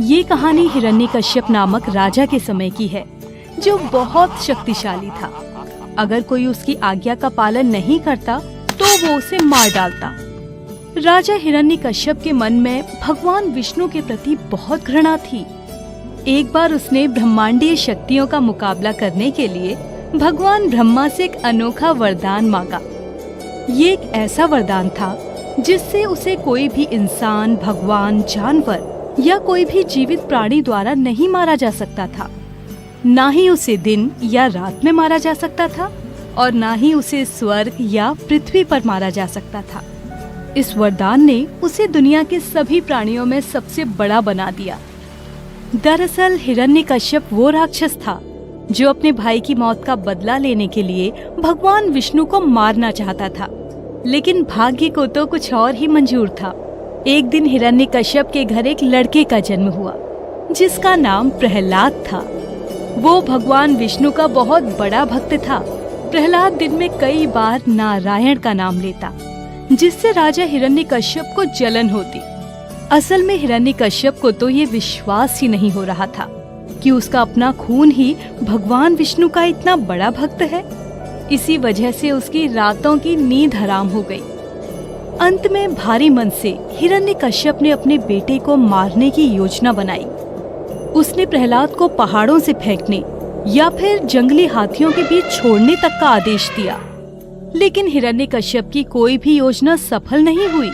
ये कहानी हिरण्यकश्यप नामक राजा के समय की है, जो बहुत शक्तिशाली था। अगर कोई उसकी आज्ञा का पालन नहीं करता तो वो उसे मार डालता। राजा हिरण्यकश्यप के मन में भगवान विष्णु के प्रति बहुत घृणा थी। एक बार उसने ब्रह्मांडीय शक्तियों का मुकाबला करने के लिए भगवान ब्रह्मा से एक अनोखा वरदान मांगा। ये एक ऐसा वरदान था जिससे उसे कोई भी इंसान, भगवान, जानवर या कोई भी जीवित प्राणी द्वारा नहीं मारा जा सकता था। ना ही उसे दिन या रात में मारा जा सकता था और ना ही उसे स्वर्ग या पृथ्वी पर मारा जा सकता था। इस वरदान ने उसे दुनिया के सभी प्राणियों में सबसे बड़ा बना दिया। दरअसल हिरण्यकश्यप वो राक्षस था जो अपने भाई की मौत का बदला लेने के लिए भगवान विष्णु को मारना चाहता था, लेकिन भाग्य को तो कुछ और ही मंजूर था। एक दिन हिरण्यकश्यप के घर एक लड़के का जन्म हुआ जिसका नाम प्रहलाद था। वो भगवान विष्णु का बहुत बड़ा भक्त था। प्रहलाद दिन में कई बार नारायण का नाम लेता, जिससे राजा हिरण्यकश्यप को जलन होती। असल में हिरण्यकश्यप को तो ये विश्वास ही नहीं हो रहा था कि उसका अपना खून ही भगवान विष्णु का इतना बड़ा भक्त है। इसी वजह से उसकी रातों की नींद हराम हो गई। अंत में भारी मन से हिरण्यकश्यप ने अपने बेटे को मारने की योजना बनाई। उसने प्रहलाद को पहाड़ों से फेंकने या फिर जंगली हाथियों के बीच छोड़ने तक का आदेश दिया, लेकिन हिरण्यकश्यप की कोई भी योजना सफल नहीं हुई।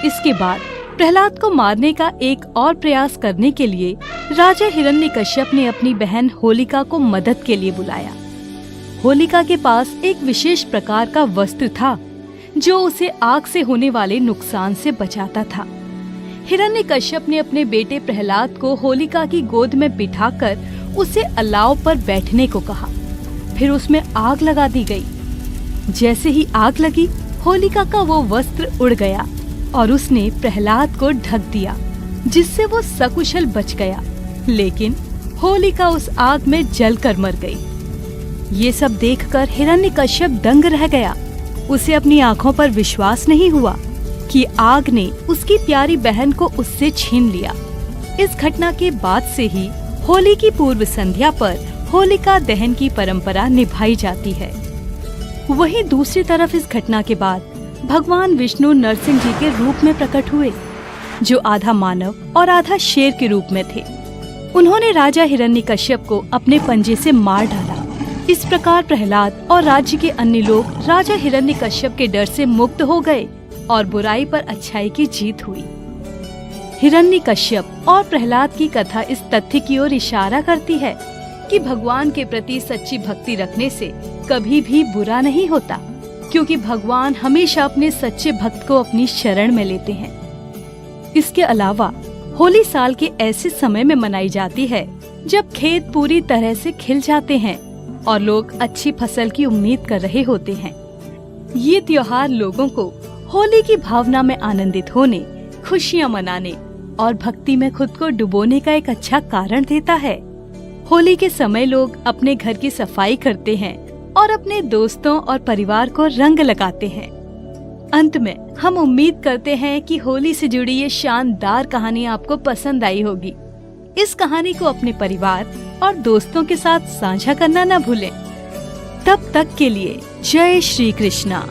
इसके बाद प्रहलाद को मारने का एक और प्रयास करने के लिए राजा हिरण्यकश्यप ने अपनी बहन होलिका को मदद के लिए बुलाया। होलिका के पास एक विशेष प्रकार का वस्त्र था जो उसे आग से होने वाले नुकसान से बचाता था। हिरण्यकश्यप ने अपने बेटे प्रहलाद को होलिका की गोद में बिठाकर उसे अलाव पर बैठने को कहा। फिर उसमें आग लगा दी गई। जैसे ही आग लगी, होलिका का वो वस्त्र उड़ गया और उसने प्रहलाद को ढक दिया, जिससे वो सकुशल बच गया। लेकिन होलिका उस आग में जलकर मर गई। ये सब देखकर हिरण्यकश्यप दंग रह गया। उसे अपनी आंखों पर विश्वास नहीं हुआ कि आग ने उसकी प्यारी बहन को उससे छीन लिया। इस घटना के बाद से ही होली की पूर्व संध्या पर होलिका दहन की परंपरा निभाई जाती है। वहीं दूसरी तरफ इस घटना के बाद भगवान विष्णु नरसिंह जी के रूप में प्रकट हुए, जो आधा मानव और आधा शेर के रूप में थे। उन्होंने राजा हिरण्यकश्यप को अपने पंजे से मार डाला। इस प्रकार प्रहलाद और राज्य के अन्य लोग राजा हिरण्यकश्यप के डर से मुक्त हो गए और बुराई पर अच्छाई की जीत हुई। हिरण्यकश्यप और प्रहलाद की कथा इस तथ्य की ओर इशारा करती है कि भगवान के प्रति सच्ची भक्ति रखने से कभी भी बुरा नहीं होता, क्योंकि भगवान हमेशा अपने सच्चे भक्त को अपनी शरण में लेते हैं। इसके अलावा होली साल के ऐसे समय में मनाई जाती है जब खेत पूरी तरह से खिल जाते हैं और लोग अच्छी फसल की उम्मीद कर रहे होते हैं। ये त्योहार लोगों को होली की भावना में आनंदित होने, खुशियाँ मनाने और भक्ति में खुद को डुबोने का एक अच्छा कारण देता है। होली के समय लोग अपने घर की सफाई करते हैं और अपने दोस्तों और परिवार को रंग लगाते हैं। अंत में हम उम्मीद करते हैं कि होली से जुड़ी ये शानदार कहानी आपको पसंद आई होगी। इस कहानी को अपने परिवार और दोस्तों के साथ साझा करना न भूलें। तब तक के लिए जय श्री कृष्णा।